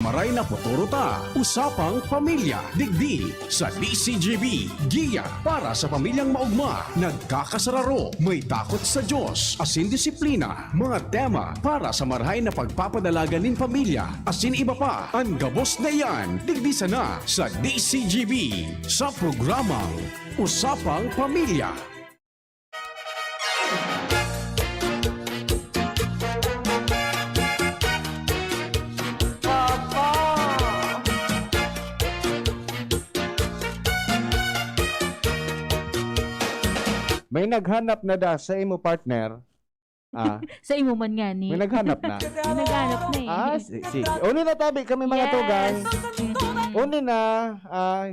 maray na futuro ta. Usapang pamilya, digdi sa DCGB. Giya para sa pamilyang maugma. Nagkakasararo, may takot sa Diyos, asin disiplina. Mga tema para sa marahay na pagpapadalaga nin pamilya. Asin iba pa, ang gabos na yan. Digdi sana sa DCGB. Sa programang Usapang Pamilya. May naghanap na da sa imo partner. Sa imo man nga ni. May naghanap na. Naghanap na eh. Sige. Uni na tabi kami mga tugang. Uni na,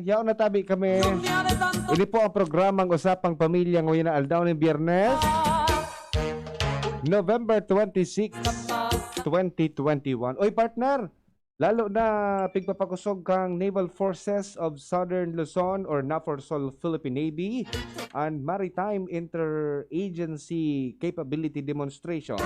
yaon na tabi kami. Ini po ang programang Usapang Pamilya ngayon na aldaw ng Biyernes, November 26, 2021. Oy partner, lalo na pigpapakusog kang Naval Forces of Southern Luzon or NAFORSOL Philippine Navy and Maritime Interagency Capability Demonstration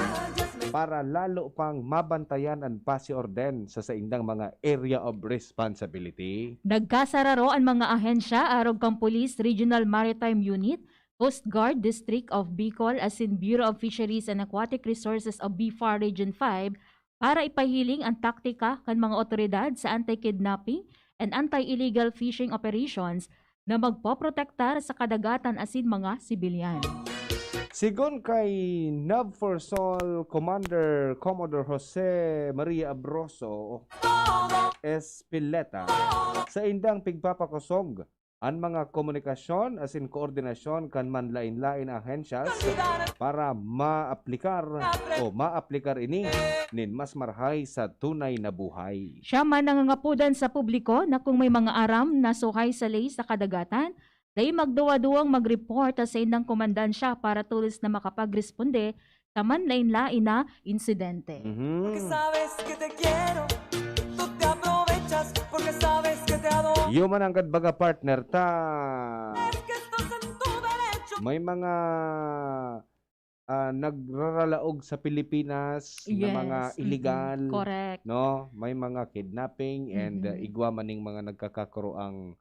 para lalo pang mabantayan ang pasi-orden sa saindang mga area of responsibility. Nagkasararo ang mga ahensya arog kang Police Regional Maritime Unit, Coast Guard District of Bicol as in Bureau of Fisheries and Aquatic Resources of BFAR Region 5 para ipahiling ang taktika kan mga otoridad sa anti-kidnapping and anti-illegal fishing operations na magpoprotektar sa kadagatan asin mga sibilyan. Sigon kay NAVFORSOL Commander Commodore Jose Maria Abroso Espileta sa indang pigpapakusog ang mga komunikasyon as in koordinasyon kan manlain-lain ahensyas para maaplikar ini nin mas marhay sa tunay na buhay. Siya man nangangapudan sa publiko na kung may mga aram na suhay sa lay sa kadagatan, day magduwa-duwang mag-report sa indang komandansya para tulis na makapagresponde sa manlain-lain na insidente. Yuman ang kadbaga partner ta may mga nagraralaog sa Pilipinas na mga illegal, correct. no, may mga kidnapping and igwa maning mga nagkakaroang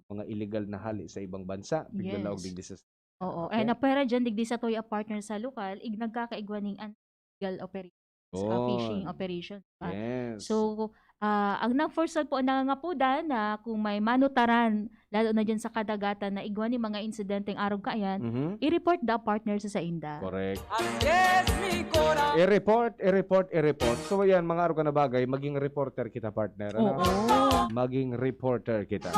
mga illegal na hali sa ibang bansa biglalaog digdi sa Oo, and napera dyan digdi sa toy a partner sa lokal ig nagkakaigwaning illegal operations, fishing operations. Yes. So ang nang-forsal po nangangapudan na kung may manutaran, lalo na dyan sa kadagatan na igwa ni mga insidenteng arog kaayan, i-report the partner sa inda. Correct. I-report. So yan, mga arog na bagay, maging reporter kita partner. Ano? Oo. Maging reporter kita.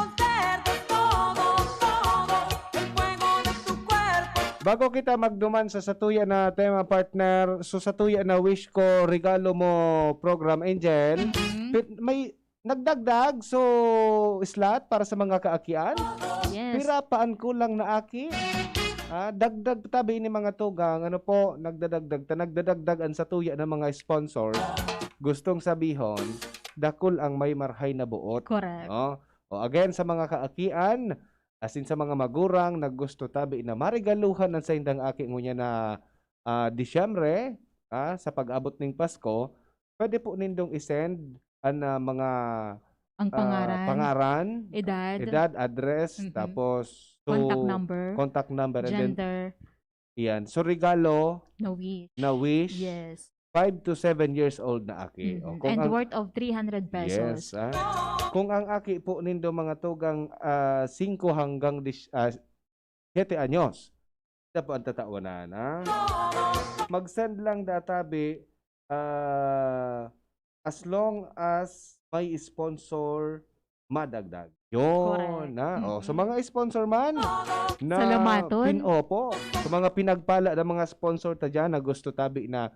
Bago kita magduman sa satuya na tema partner, so satuya na wish ko regalo mo program Angel, may nagdagdag so slot para sa mga kaakian. Yes. Pirapaan kulang na aki. Dagdag tabi ni mga tugang, ano po, nagdadagdag ang satuya ng mga sponsor. Gustong sabihon, dakol ang may marhay na buot. Correct. O again sa mga kaakian, asin sa mga magurang naggusto tabi na marigaluhan ang sa indang aki ngunya na Disyembre sa pag-abot ng Pasko, pwede po nindong isend ang mga Ang pangaran, edad, address, tapos contact number, and then gender, yan. So regalo na wish. Yes. 5 to 7 years old na aki. And worth of 300 pesos. Yes. Kung ang aki po nindo mga tugang 5 hanggang 7 anyos, ito po ang tatawanan. Mag-send lang databi as long as may sponsor madagdag. Yun. So mga sponsor man na Salamaton. Sa mga pinagpala ng mga sponsor ta dyan na gusto tabi na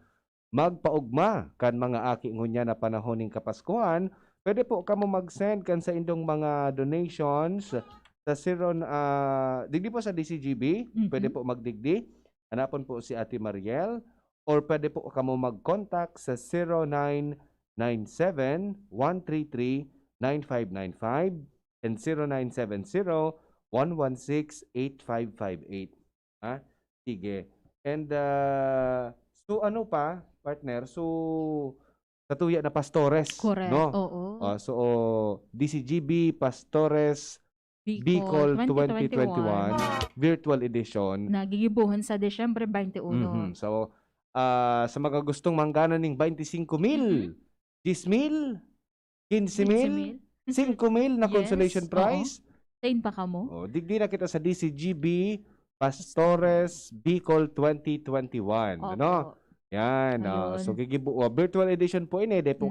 magpaugma kan mga aki ngunya na panahon ng Kapaskuhan, pwede po kamo mag-send kan sa indong mga donations sa digdi po sa DCGB, pwede po magdigdi. Hanapon po si Ate Mariel or pwede po kamo mag-contact sa 0997-133-9595 and 0970-116-8558. Sige. And so ano pa, partner? So sa tuya na Pastores, Correct. no? Oo. So DCGB Pastores Bicol 2021 virtual edition. Nagigibuhan sa Desyembre 21. So sa mga gustong manggana ning 25,000, 10,000, 15,000, 5,000 na Yes, consolation prize. Sain pa ka mo? Digdi na kita sa DCGB Pastores Bicol 2021. Ano? Yan. Ayun. So virtual edition po ini. Depo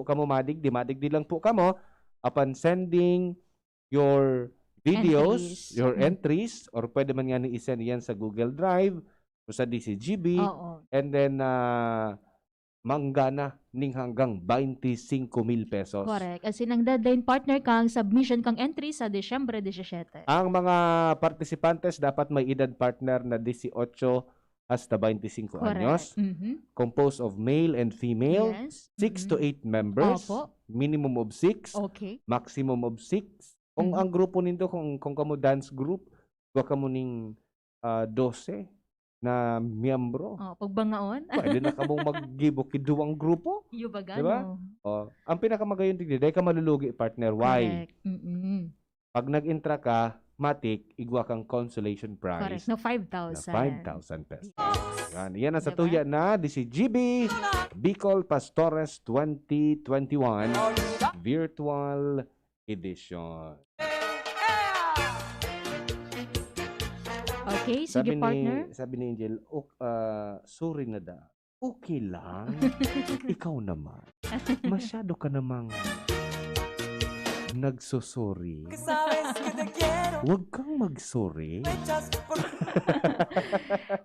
kamo madigdi lang po kamo upon sending your videos, Entries. your entries, or pwede man nga ni isend yan sa Google Drive o sa DCGB. Oo. And then manggana ning hanggang 25,000 pesos. Correct. As in, ang deadline partner kang submission kang entry sa Desyembre 17. Ang mga participantes dapat may edad partner na 18 hasta 25 anyos. Composed of male and female. Yes. 6 to 8 members. Opo. Minimum of 6. Okay. Maximum of 6. Kung ang grupo nito, kung kamo dance group, wa kamo ning 12 na miyembro. Pagbangaon. Pwede na kamo maggibo-kiduwang grupo. Iyo ba gano? Diba? Ang pinakamagayon tigdi, dahil ka malulugi partner. Why? Correct. Pag nag-intra ka, matik, igwa kang consolation prize. Correct. No, 5,000. Na 5,000 pesos. Yan ang sa Diba? tuya na DCGB Bicol Pastores 2021 Virtual Edition. Okay, sige partner. Sabi ni Angel, sorry na da. Okay lang. Ikaw naman. Masyado ka namang nagsusuri. Huwag kang magsorry.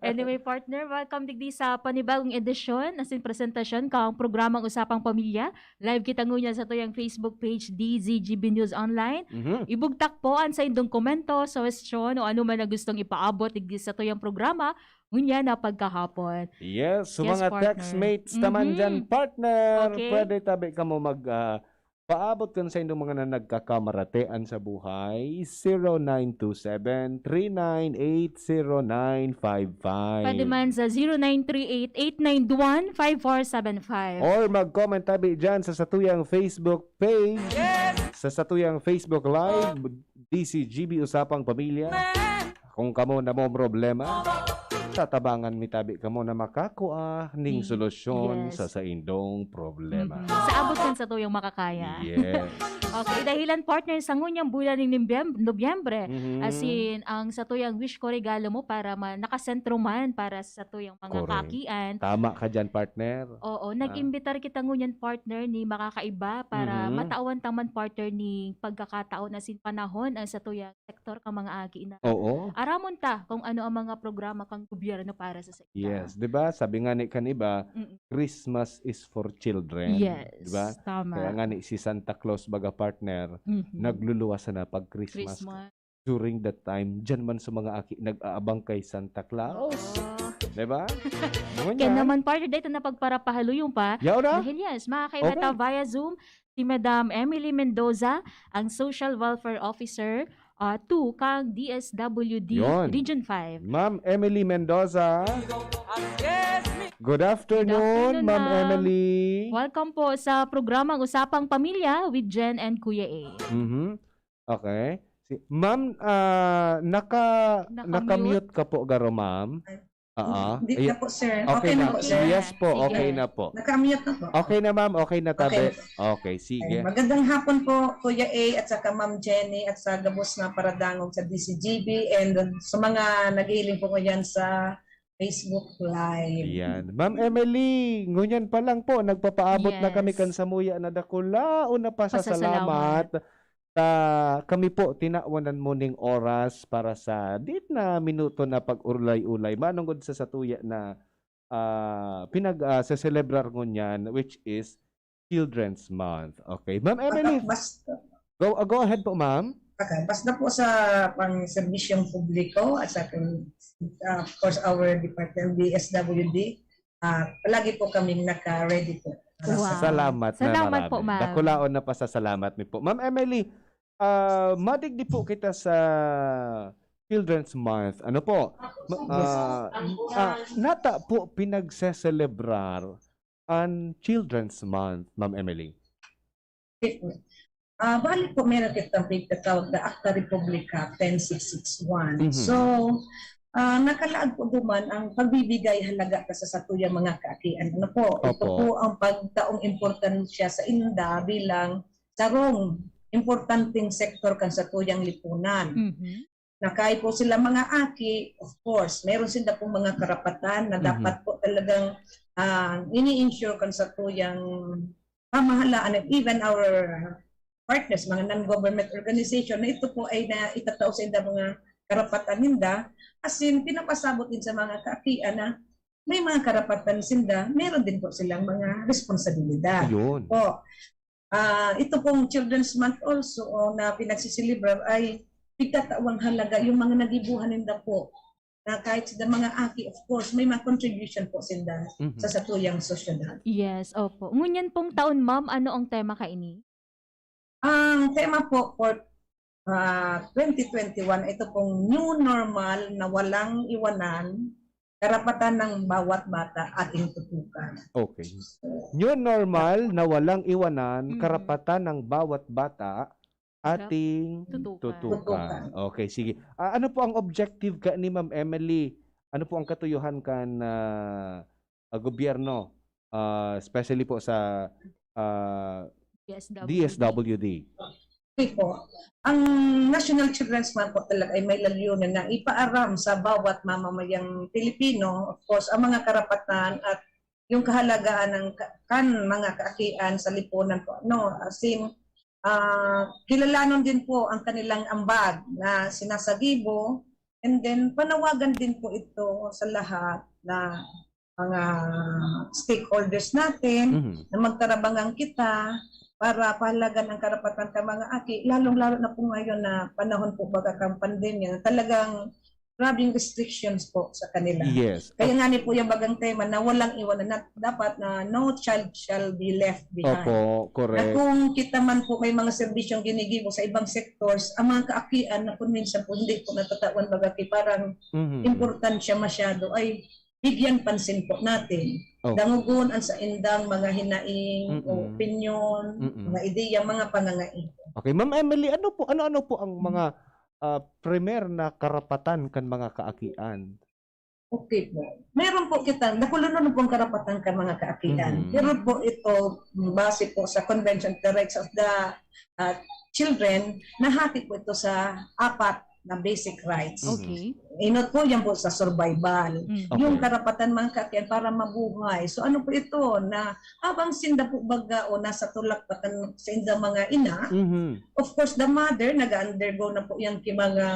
Anyway, partner, welcome digdi sa panibagong edisyon as in presentasyon kang programang Usapang Pamilya. Live kita ngunya sa tuyang Facebook page DZGB News Online. Ibugtak po ang sa indong komento, suggestion o ano man na gustong ipaabot digdi sa tuyang programa ngunya na pagkahapon. Yes, so Yes, mga partner. textmates naman dyan, partner. Okay. Pwede tabi ka mo paabot kan sa inyong mga na nagkakamaratean sa buhay, 0927-398-0955. Pwede man sa 0938-891-5475. Or mag-comment tabi dyan sa satuyang Facebook page, sa satuyang Facebook Live, DCGB Usapang Pamilya. Kung kamo na mo problema, tatabangan mi tabi kamo na makakuha ning solusyon Yes. sa indong problema. Sa abot kan sa tuyang makakaya. Yes. Okay, dahilan partner sa ngunyang bulan ng Nobyembre. Mhm. As in, ang sa tuyang wish ko regalo mo para nakasentro man para sa tuyang mga Correct. kakian. Tama ka dyan, partner. Oo, nag-imbitar kita ngunyan partner ni makakaiba para matawan taman partner ni pagkakataon as in panahon ang sa tuyang sektor kang mga agi na. Oo. Aramon ta kung ano ang mga programa kang gobyerno para sa sektor. Yes, 'di ba? Sabi nga ni kaniba, Christmas is for children, Yes, 'di ba? tama. Kaya nga ni si Santa Claus baga partner, nagluluwas na pag Christmas. Christmas. During that time, diyan man sa mga aki nag-aabang kay Santa Claus, Oh. 'di ba? Kaya naman partner dito na pagparapahaluyong pa. Yaw na? Dahil yes, makakailata via Zoom si Madam Emily Mendoza, ang Social Welfare Officer 2 kang DSWD Yun. Region 5. Ma'am Emily Mendoza. Good afternoon, afternoon, Ma'am ma'am. Emily. Welcome po sa programang Usapang Pamilya with Jen and Kuya A. Okay. Ma'am, Nakamute. naka-mute ka po garo, ma'am. Hindi na po, sir. Okay na. po, sir. Yes po, Sige. okay na po. Nakamute na po. Okay na, ma'am. Okay na, tabi. Okay, sige. Magandang hapon po, Kuya A, at saka Ma'am Jenny, at sa gabos na paradangog sa DCGB, and sa mga nag-iiling po ngayon sa Facebook Live. Yan. Ma'am Emily, ngunyan pa lang po, nagpapaabot na kami Yes. kan sa muya na dakula. Una pa sa Pasasalamat. salamat. Kami po, tinawanan mo ning oras para sa dit na minuto na pag-ulay-ulay. Manungod sa satuya na sa-celebrar ngunyan, which is Children's Month. Okay. Ma'am Emily, Basta, go ahead po, ma'am. basta po sa pang-serbisyong publiko at sa of course our department DSWD, palagi po kaming naka-ready po. Wow. Salamat Salamat na marami. po, ma'am. Dakulaon na pasasalamat mi po. Ma'am Emily, madigdi po kita sa Children's Month. Ano po? Nata po pinagseselebrar ang Children's Month, Ma'am Emily? Bali po meron kitang pagkatawag na Acta Republica 10661. Mhm. So, nakalaag po duman ang pagbibigay halaga ka sa satuyang mga kaakian. Ano po? Ito Opo. po ang pagtaong importansya sa inda bilang sarong importanteng sektor kan satuyang lipunan. Mhm. Na kahit po sila mga aki, of course, meron sila pong mga karapatan na dapat po talagang ini-ensure kan satuyang pamahalaan and even our partners, mga non-government organization, na ito po ay naitatao sa inda mga karapatan ninda, as in pinapasabot din sa mga kaakian na may mga karapatan sinda, meron din po silang mga responsibilidad. Ayun. Po. Ito pong Children's Month also na pinagsisilibre ay pagkatawang halaga yung mga nagibuhan ninda po na kahit sa mga aki, of course, may mga contribution po sinda Mhm. sa satuyang sosyedad. Yes, opo. Ngunyan pong taon, ma'am, ano ang tema kaini? Ang tema po for 2021, ito pong new normal na walang iwanan, karapatan ng bawat bata ating tutukan. Okay. New normal na walang iwanan, Mhm. karapatan ng bawat bata ating Tutukan. tutukan. Okay, sige. Ano po ang objective ka ni Ma'am Emily? Ano po ang katuyuhan kan gobyerno, especially po sa DSWD? Okay po. Ang National Children's Month po talaga ay may layunin na ipaaram sa bawat mamamayang Pilipino, of course, ang mga karapatan at yung kahalagaan ng mga kaakian sa lipunan po. No, as in, kilalanon din po ang kanilang ambag na sinasagibo, and then panawagan din po ito sa lahat na mga stakeholders natin Mhm. na magtarabangan kita para pahalagan ang karapatan ng mga aki, lalong-lalo na po ngayon na panahon po baga kang pandemya, talagang grabing restrictions po sa kanila. Yes. Kaya nga ni po yung bagang tema na walang iwanan na dapat na no child shall be left behind. Opo, Na correct. kung kita man po may mga serbisyong ginigibo sa ibang sectors, ang mga kaakian na kung minsan po hindi po natatawan bagaki parang Mhm. importansya masyado ay bigyan pansin po natin. Oh. Dangugon ang sa indang mga hinaing o Mm-mm. opinion, Mm-mm. mga ideya, mga pangangain. Okay, Ma'am Emily, ano po ang mga primer na karapatan kan mga kaakian? Okay po. Meron po kita, nakulunan po ang karapatan ka mga kaakian. Mhm. Pero po ito, base po sa Convention on the Rights of the Children, nahati po ito sa 4 na basic rights. Mhm. Okay. Inot po yan po sa survival. Mhm. Okay. Yung karapatan mga kaakian para mabuhay. So ano po ito na habang sinda po baga o nasa tulak pa sa inda mga ina, Mhm. of course the mother nag-undergo na po yan mga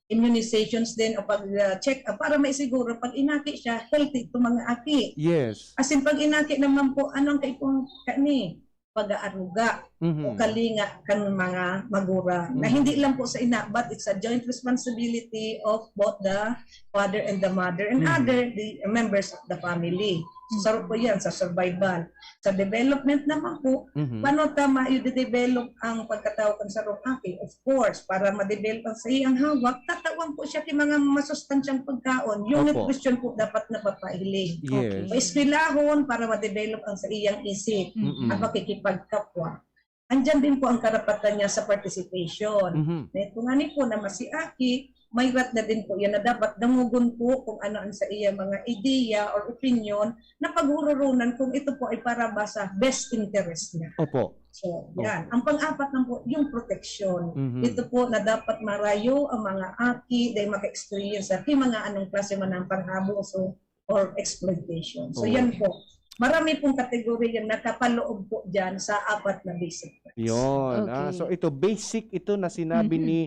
immunizations din o pag-check up para maisiguro pag inaki siya, healthy ito mga aki. Yes. As in pag inaki naman po, anong kaipong kani? Pag-aaruga o Mhm. kalinga kan mga magura. Na hindi lang po sa ina, but it's a joint responsibility of both the father and the mother and the members of the family. So, sarap po yan sa survival. Sa development naman po, Mhm. paano tama i-develop ang pagkatao kan sa aki? Of course, para ma-develop ang sa iyang hawak, tatawan po siya kay mga masustansyang pagkaon. Yung Opo. nutrition po dapat na Yes. Paiskwilahon para ma-develop ang sa iyang isip Mm-mm. at makikipagkapwa. Andyan din po ang karapatan niya sa participation. Mhm. Ito nga ni po na masiaki, may rat na din po yan na dapat dangugon po kung ano ang sa iya mga ideya or opinion na paghururunan kung ito po ay para ba sa best interest niya. Opo. So, yan. Ang pang-apat na po, yung protection. Mhm. Ito po na dapat marayo ang mga aki dahil maka-experience sa mga anong klase man ng pang-abuso or exploitation. So, Oo. yan po. Marami pong kategorya yung nakapaloob po dyan sa 4 na basic rights. Yun. Okay. So ito basic ito na sinabi Mhm. ni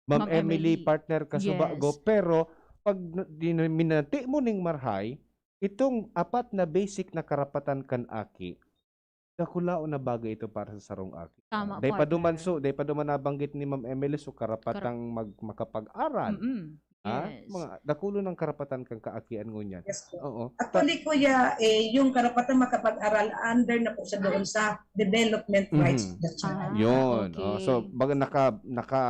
Ma'am Ma'am Emily, Emily. partner Kasubago, Yes. pero pag minati mo ning marhay, itong 4 na basic na karapatan kan aki, dakulao na bagay ito para sa sarong aki. Tama, Day pa duman partner. day pa duman nabanggit ni Ma'am Emily so karapatang makapag-aral. Mm-mm. Yes. Mga dakulo ng karapatan kang kaakian ngunyan. Yes po. Oo. Actually, kuya, yung karapatan makapag-aral under na po siya doon sa development rights of the child. Yun. Okay. So baga naka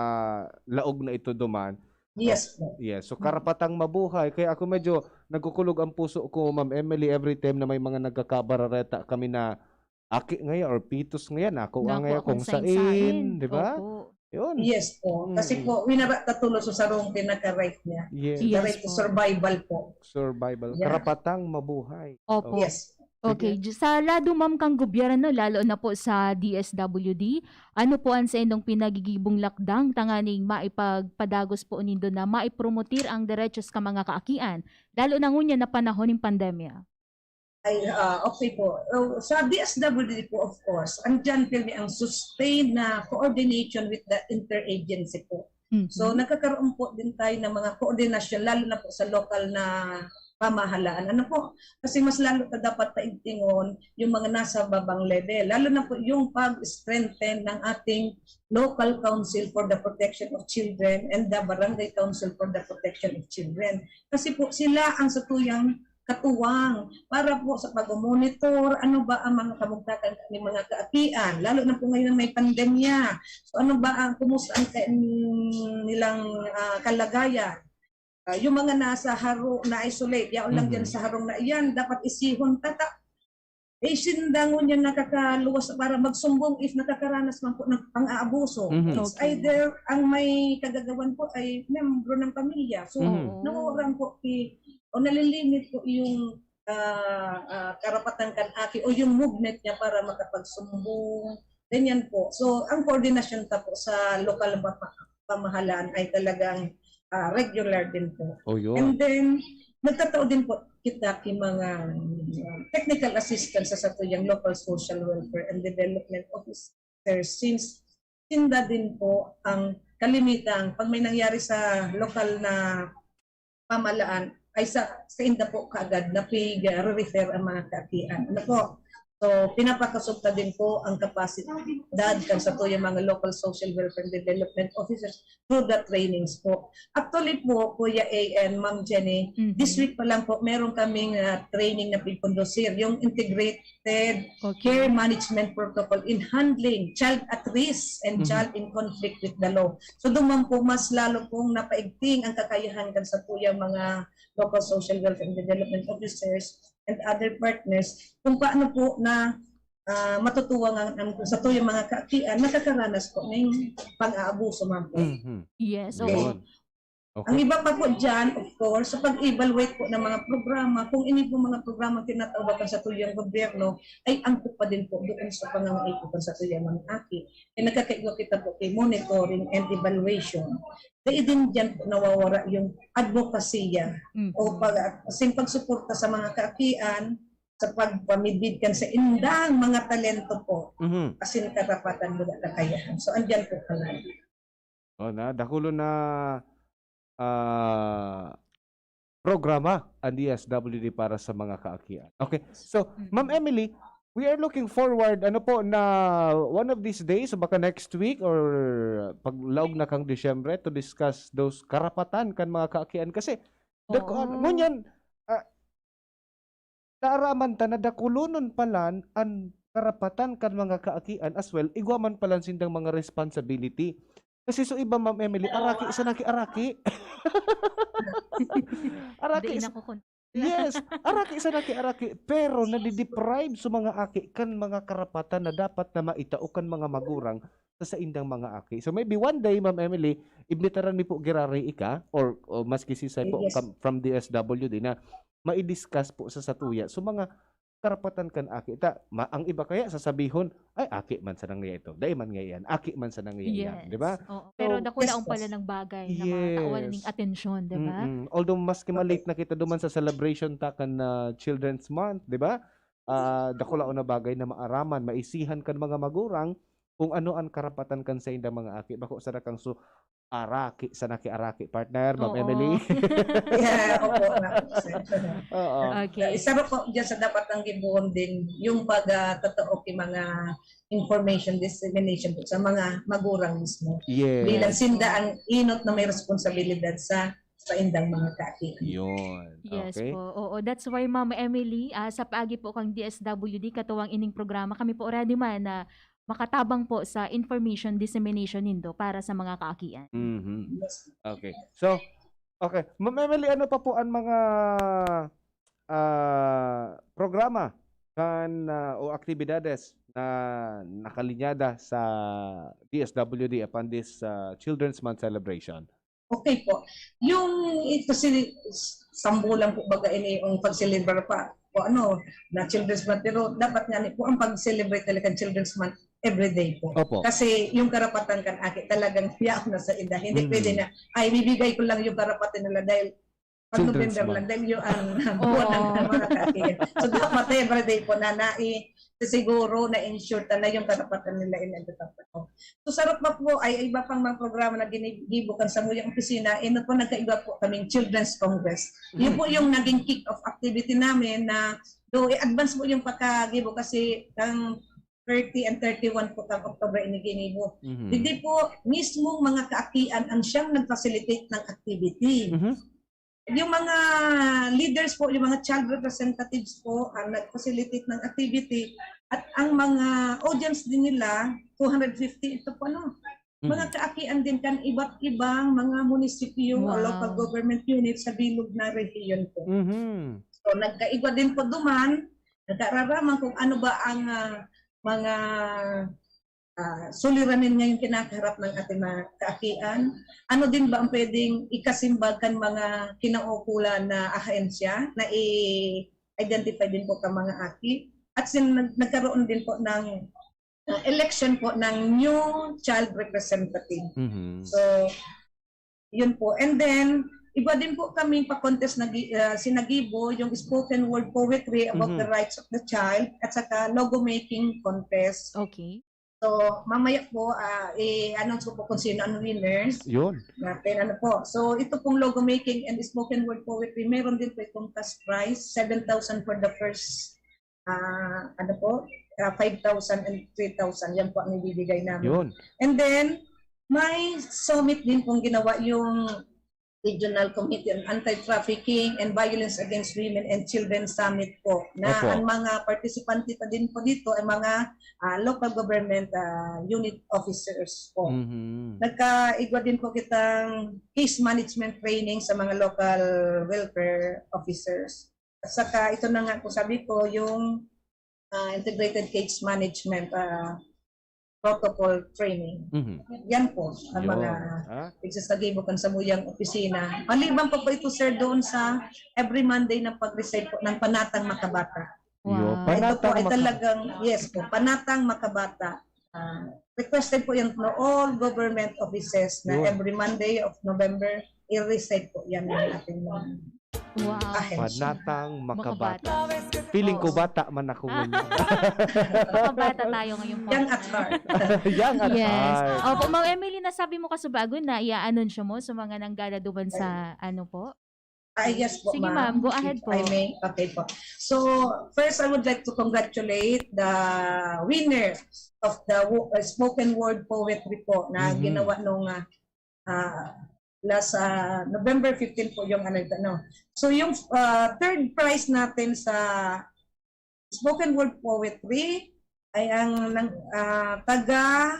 laog na ito duman Yes po. Yes, so karapatang mabuhay. Kaya ako medyo nagkukulog ang puso ko, Ma'am Emily, every time na may mga nagkakabarareta kami na aki ngayon or pitos ngayon, ako ang ngayon kung sain, di ba? Opo. Yun. Yes po. Kasi po, winabatulo sa sarong pinaka-right niya. Yes. The Yes right to po. survival po. Survival. Yeah. Karapatang mabuhay. Opo. Yes. Okay, sa lado ma'am kang gobyerno, lalo na po sa DSWD, ano po ang sa inyong pinagigibong lakdang tanganing maipagpadagos po nindo na maipromotir ang derechos ka mga kaakian, lalo na ngunya na panahon ng pandemya? Ay, okay po. Sa DSWD po, of course, andyan pilmi ang sustained na coordination with the interagency po. Mhm. So, nagkakaroon po din tayo ng mga koordinasyon, lalo na po sa local na pamahalaan. Ano po? Kasi mas lalo na dapat paigtingon yung mga nasa babang level. Lalo na po yung pag-strengthen ng ating local council for the protection of children and the barangay council for the protection of children. Kasi po sila ang satuyang katuwang para po sa pag-monitor ano ba ang mga kamugtakan ng mga kaakian, lalo na po ngayon may pandemya. So ano ba ang kumusta ang nilang kalagayan? Yung mga nasa haro na isolate, yaon lang dyan sa harong na iyan, dapat isihon tata. Sindangon yan nakakaluwas para magsumbong if nakakaranas man po ng pang-aabuso. It's Okay. either ang may kagagawan po ay membro ng pamilya. So, nawawaran po o nalilimit po yung karapatan kanaki o yung movement niya para makapagsumbong. Ganyan po. So, ang koordinasyon ta po sa lokal pamahalaan ay talagang regular din po. Oh, yun. And then, nagtatao din po kita kay mga technical assistance sa tuyang local social welfare and development officers since tinda din po ang kalimitang pag may nangyari sa lokal na pamalaan ay sa inda po kaagad na refer ang mga kaakian. Ano po? So, pinapakasugta din po ang kapasidad kan sa tuyang mga local social welfare and development officers through the trainings po. Actually po, Kuya A and Ma'am Jenny, this week pa lang po, meron kaming training na pipundosir, yung integrated care management protocol in handling child at risk and child in conflict with the law. So, duman po, mas lalo pong napaigting ang kakayahan kan sa tuyang mga local social welfare and development officers and other partners kung paano po na matutuwang ang sa tuyong mga kaakian nakakaranas po ng pang-aabuso man po. Yes. Yun. Okay. Ang iba pa po dyan, of course, sa pag-evaluate po ng mga programa, kung ini po mga programa tinatawagan sa tuyong gobyerno, ay angkop pa din po doon sa pangangaiputan sa tuyong mga aki. E nagkakaiwa kita po kay monitoring and evaluation. Dahil din dyan po nawawara yung advokasya o pagsuporta sa mga kaakian sa pagpamibigkan sa indang mga talento po kasi karapatan mo na kakayahan. So, andyan po pala. O na, dakulo na programa ang DSWD para sa mga kaakian. Okay. So, Ma'am Emily, we are looking forward ano po na one of these days o baka next week or paglaog na kang Disyembre to discuss those karapatan kan mga kaakian kasi ngunyan naaraman ta na dakulunon palan ang karapatan kan mga kaakian as well igwaman palan sindang mga responsibility. Kasi so iba Ma'am Emily, araki sa araki. Araki. Yes, araki sa araki. Pero nadideprive sa mga aki kan mga karapatan na dapat na maitao kan mga magurang sa indang mga aki. So maybe one day Ma'am Emily, imbitaran mi po girari ika or maski si Sai po from DSWD na mai-discuss po sa satuya. So mga karapatan kan aki ang iba kaya sasabihon ay aki man sa nangyay ito dai man ngayon aki man sa nangyay yan di ba pero dakulaon pala ng bagay na matawanan ning atensyon di ba although mas malate na kita duman sa celebration ta kan Children's Month di ba dakulaon na bagay na maaraman maisihan kan mga magurang kung ano ang karapatan kan sa indang mga aki bako sa kang so araki sa naki-araki partner Ma'am Emily. Yeah, opo. Okay. Isa po dyan sa dapat ang gibuon din yung pagtatao kay mga information dissemination sa mga magurang mismo. Yes. Bilang sinda ang inot na may responsibilidad sa indang mga kaakian. Yun. Yes Okay. po. Oo, that's why Ma'am Emily, sa paagi po kang DSWD katuwang ining programa kami po ready man na makatabang po sa information dissemination nindo para sa mga kaakian. Mhm. Yes. Okay. So, okay. Ma'am Emily, ano pa po ang mga programa o aktibidades na nakalinyada sa DSWD upon this Children's Month celebration? Okay po. Yung ito sambulan po baga ini yung pag-celebrate pa o ano na Children's Month, pero dapat nga po ang pag-celebrate talaga ng Children's Month everyday po. Opo. Kasi yung karapatan kan aki talagang piyak na sa edad. Hindi Mhm. pwede na ay bibigay ko lang yung karapatan nila dahil pag Children's November Month. lang dahil yung buwan ng mga kaakian. So dapat everyday po na siguro na ensure na yung karapatan nila in-entertain. So sa ROTMA po ay iba pang mga programa na ginigibukan sa muyang opisina. Ino po nagkaiba po kaming Children's Congress. Yun po yung naging kick-off activity namin na do i-advance po yung pagkagibo kasi ang 30 and 31 po kang October iniginibo. Mhm. Hindi po mismo mga kaakian ang siyang nag-facilitate ng activity. Mhm. Yung mga leaders po, yung mga child representatives po ang nag-facilitate ng activity at ang mga audience din nila, 250 ito po ano. Mga kaakian din kan iba't ibang mga munisipyo o Wow. local government units sa bilog na rehiyon po. Mhm. So nagkaiba din po duman, nagkararaman kung ano ba ang mga suliranin ngayon kinakaharap ng ating mga kaakian. Ano din ba ang pwedeng ikasimbagan mga kinaukulan na ahensya na i-identify din po ka mga aki. At nagkaroon din po ng election po ng new child representative. Mhm. So, yun po. And then, iba din po kami pa-contest na sinagibo, yung spoken word poetry about the rights of the child at saka logo making contest. Okay. So, mamaya po, i-announce ko po kung sino ang winners Yun. natin. Ano po. So, ito pong logo making and spoken word poetry, meron din po itong cash prize, 7,000 for the first, 5,000 and 3,000. Yan po ang ibibigay namin. Yun. And then, may summit din pong ginawa yung Regional Committee on Anti-Trafficking and Violence Against Women and Children Summit po. Na Opo. ang mga participante pa din po dito ay mga local government unit officers po. Mhm. Nagkaigwa din po kitang case management training sa mga local welfare officers. At saka ito na nga po sabi ko, yung integrated case management protocol training. Mhm. Yan po ang Yun. mga pagsasagibukan sa muyang opisina. Maliban pa po ito, sir, doon sa every Monday na pag-recite po ng Panatang Makabata. Yun. Wow. Ito po ay Panatang talagang, yes po, Panatang Makabata. Requested po yan no all government offices na Yun. every Monday of November, i-recite po yan ng ating mga Wow. ahensya. Panatang Makabata. Makabata. Feeling ko Oo. bata man ako ngayon. Makabata tayo ngayon po. Young at heart. Young at Yes. heart. Opo, Ma'am Emily, nasabi mo kasubago na i-anunsyo mo sa mga nanggala duman sa ano po? Yes po, Sige, ma'am. Go ahead If po. I may. Okay po. So, first I would like to congratulate the winner of the spoken word poetry po na Mhm. ginawa nung last November 15 po yung ano. So, yung third prize natin sa spoken word poetry ay ang taga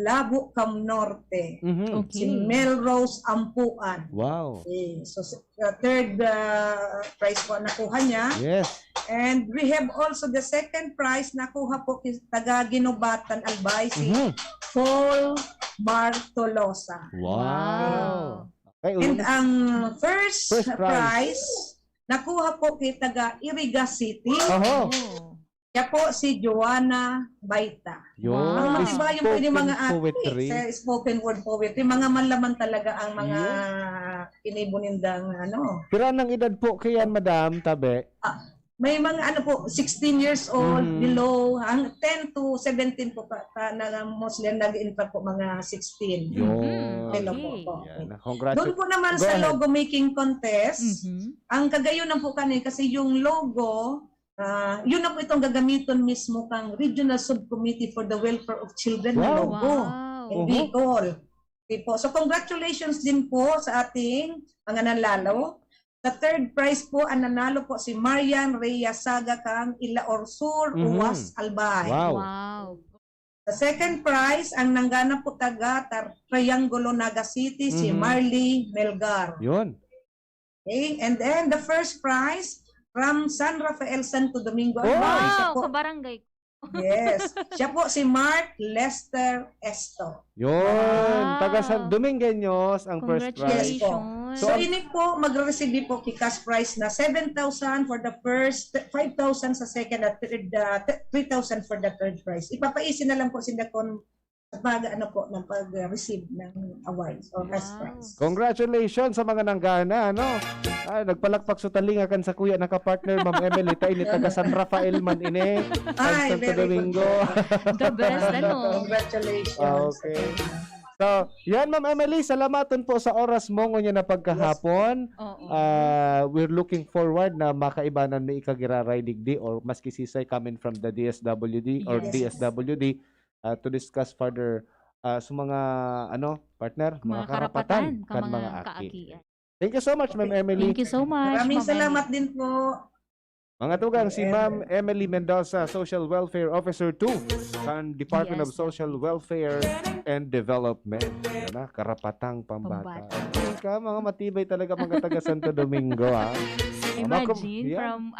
Labo Cam Norte. Mhm. Okay. Si Melrose Ampuan. Wow. Okay. So, third prize po nakuha niya. Yes. And we have also the second prize nakuha po taga Ginobatan Albay, si Mhm. Paul Bartolosa. Wow. Okay, And ang first, First prize. prize nakuha po kay taga Iriga City. Oho. Oh. Kaya po si Joanna Baita. Yun. Wow. Ang matibay yung pwede mga Spoken poetry. sa spoken word poetry. Mga malaman talaga ang mga inibunindang ano. Pero anong edad po kayan, madam, tabi? May mga ano po, 16 years old, Mhm. below, ang 10 to 17 po na mostly nag-impact po mga 16. Yun. Hello Okay. po. Yan. Doon Congratulations. po naman Go sa ahead. logo making contest, Mhm. ang kagayon po kanina kasi yung logo, yun na po itong gagamiton mismo kang Regional Subcommittee for the Welfare of Children na Wow. logo. Wow. In Bicol. Okay po. So congratulations din po sa ating mga nanalo. Sa third prize po, ang nanalo po si Marian Reyes Saga kang Ilaor Sur, Mhm. Uwas, Albay. Wow. Wow. Sa second prize, ang nanggana po taga Triangulo, Naga City, si Marley Melgar. Yun. Okay? And then the first prize from San Rafael Santo Domingo. Oh! Albay. Siya Wow, po, kabarangay. yes. Siya po si Mark Lester Esto. Yun. Wow. Taga San Domingueños ang first prize. Congratulations. So, ini po, mag-receive po cash prize na 7,000 for the first, 5,000 sa second at third, 3,000 for the third prize. Ipapaisin na lang po sila kung ng pag-receive ng awards or cash prize. Congratulations sa mga nanggana, ano? Ay, nagpalakpak sa talinga kan sa kuya naka-partner Ma'am Emily tayo ni taga San Rafael man ine. Ay, Santo very Domingo. good. The best, ano? Congratulations. Okay. So, yan Ma'am Emily, salamaton po sa oras mo ngunya na pagkahapon. Oo. We're looking forward na makaibanan may ikagiraray digdi or maski sisay coming from the DSWD or Yes. DSWD to discuss further sa mga partner, mga karapatan kan mga aki. kaakian. Thank you so much Ma'am Emily. Thank you so much. Maraming Ma'am salamat din po. Mga tugang si Ma'am Emily Mendoza, Social Welfare Officer 2 sa Department of Yes. Social Welfare and Development. Yan na, karapatang pambata. Ka, mga matibay talaga mga taga Santo Domingo, ha? Imagine Yeah. from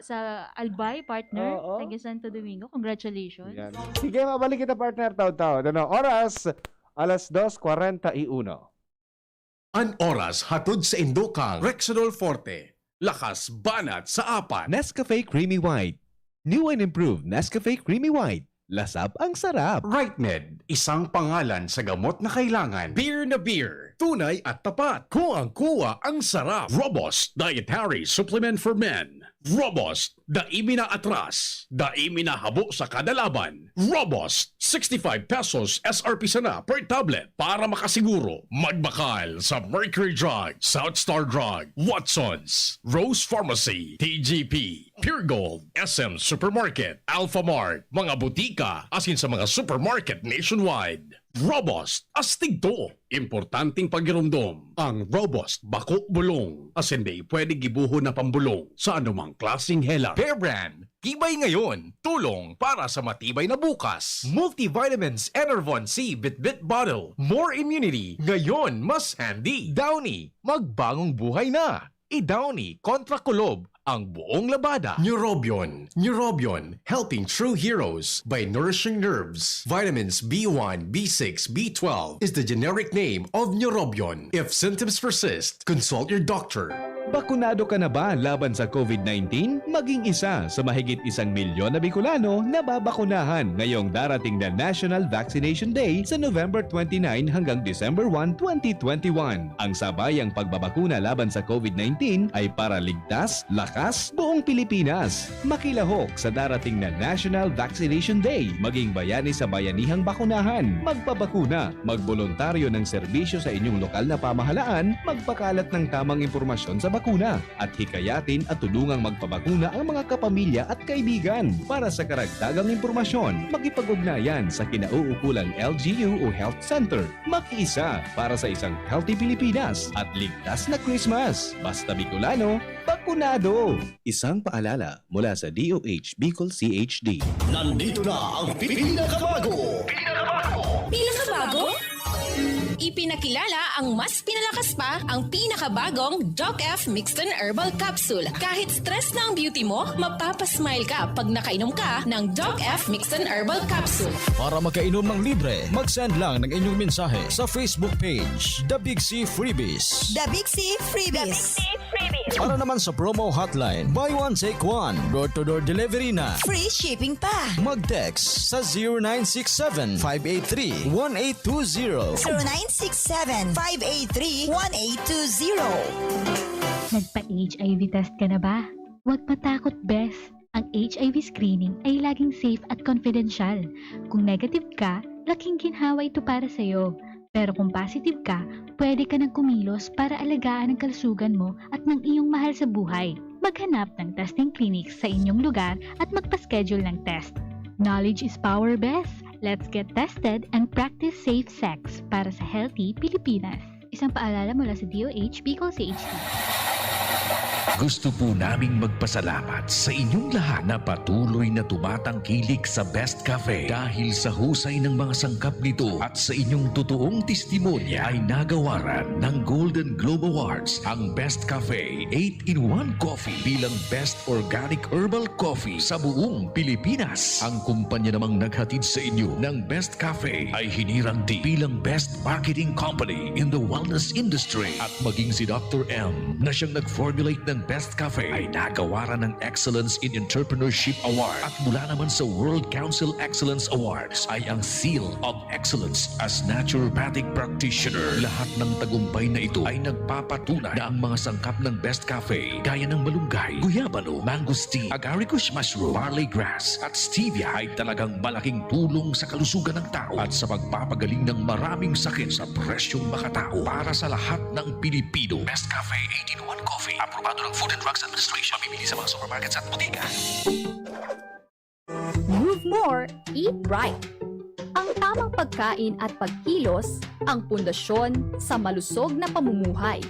sa Albay partner, Oo. taga Santo Domingo. Congratulations. Yan. Sige, mabalik kita partner, taw-taw. Oras, alas 2:41. An oras hatod sa Indokang Rexidol Forte. Lakas banat sa apat. Nescafe Creamy White. New and improved Nescafe Creamy White. Lasap ang sarap. RightMed, isang pangalan sa gamot na kailangan. Beer na beer, tunay at tapat. Kuwang-kuwa ang sarap. Robust Dietary Supplement for Men. Robust, daimi na atras. Daimi na habo sa kada laban. Robust, 65 pesos SRP sana per tablet para makasiguro. Magbakal sa Mercury Drug, South Star Drug, Watsons, Rose Pharmacy, TGP, Pure Gold, SM Supermarket, Alpha Mart, mga butika, asin sa mga supermarket nationwide. Robust, astig to. Importanteng pagirumdom. Ang Robust, bako bulong. As hindi pwede gibuho na pambulong sa anumang klaseng hela. Bear Brand. Tibay ngayon. Tulong para sa matibay na bukas. Multivitamins Enervon C Bit-Bit Bottle. More immunity. Ngayon mas handy. Downy. Magbagong buhay na. I-Downy kontra kulob ang buong labada. Neurobion, helping true heroes by nourishing nerves. Vitamins B1, B6, B12 is the generic name of Neurobion. If symptoms persist, consult your doctor. Bakunado ka na ba laban sa COVID-19? Maging isa sa mahigit 1 milyon na Bicolano na babakunahan ngayong darating na National Vaccination Day sa November 29 hanggang December 1, 2021. Ang sabayang pagbabakuna laban sa COVID-19 ay para ligtas, lakas, buong Pilipinas. Makilahok sa darating na National Vaccination Day. Maging bayani sa bayanihang bakunahan. Magpabakuna, magboluntaryo ng serbisyo sa inyong lokal na pamahalaan, magpakalat ng tamang impormasyon sa bakuna at hikayatin at tulungang magpabakuna ang mga kapamilya at kaibigan. Para sa karagdagang impormasyon, makipag-ugnayan sa kinauukulang LGU o Health Center. Makiisa para sa isang healthy Pilipinas at ligtas na Christmas. Basta Bicolano, bakunado! Isang paalala mula sa DOH Bicol CHD. Nandito na ang pinakabago! Pinakabago? Ipinakilala ang mas pinalakas pa ang pinakabagong Doc F Mixed Herbal Capsule. Kahit stress na ang beauty mo, mapapasmile ka pag nakainom ka ng Doc F Mixed Herbal Capsule. Para makainom ng libre, mag-send lang ng inyong mensahe sa Facebook page, The Big C Freebies. The Big C Freebies. Para naman sa promo hotline, buy one take one, door-to-door delivery na. Free shipping pa. Mag-text sa 0967-583-1820. 0967-583-1820. Nagpa-HIV test ka na ba? Huwag matakot, Bes. Ang HIV screening ay laging safe at confidential. Kung negative ka, laking ginhawa ito para sa'yo. Pero kung positive ka, pwede ka nang kumilos para alagaan ang kalusugan mo at ng iyong mahal sa buhay. Maghanap ng testing clinics sa inyong lugar at magpa-schedule ng test. Knowledge is power, Bes. Let's get tested and practice safe sex para sa healthy Pilipinas. Isang paalala mula sa DOH Bicol CHD. Gusto po naming magpasalamat sa inyong lahat na patuloy na tumatangkilik sa Best Cafe. Dahil sa husay ng mga sangkap nito at sa inyong totoong testimonya ay nagawaran ng Golden Globe Awards ang Best Cafe 8-in-1 Coffee bilang Best Organic Herbal Coffee sa buong Pilipinas. Ang kumpanya namang naghatid sa inyo ng Best Cafe ay hinirang din bilang Best Marketing Company in the wellness industry. At maging si Dr. M na siyang nag-formulate ng Best Cafe ay nagawaran ng Excellence in Entrepreneurship Award. At mula naman sa World Council Excellence Awards ay ang Seal of Excellence as Naturopathic Practitioner. Lahat ng tagumpay na ito ay nagpapatunay na ang mga sangkap ng Best Cafe gaya ng malunggay, guyabano, mangosteen, agaricus mushroom, barley grass at stevia ay talagang malaking tulong sa kalusugan ng tao at sa pagpapagaling ng maraming sakit sa presyong makatao para sa lahat ng Pilipino. Best Cafe 8-in-1 Coffee, aprobado ng Food and Drugs Administration, mabibili sa mga supermarkets at botika. Move more, eat right. Ang tamang pagkain at pagkilos ang pundasyon sa malusog na pamumuhay.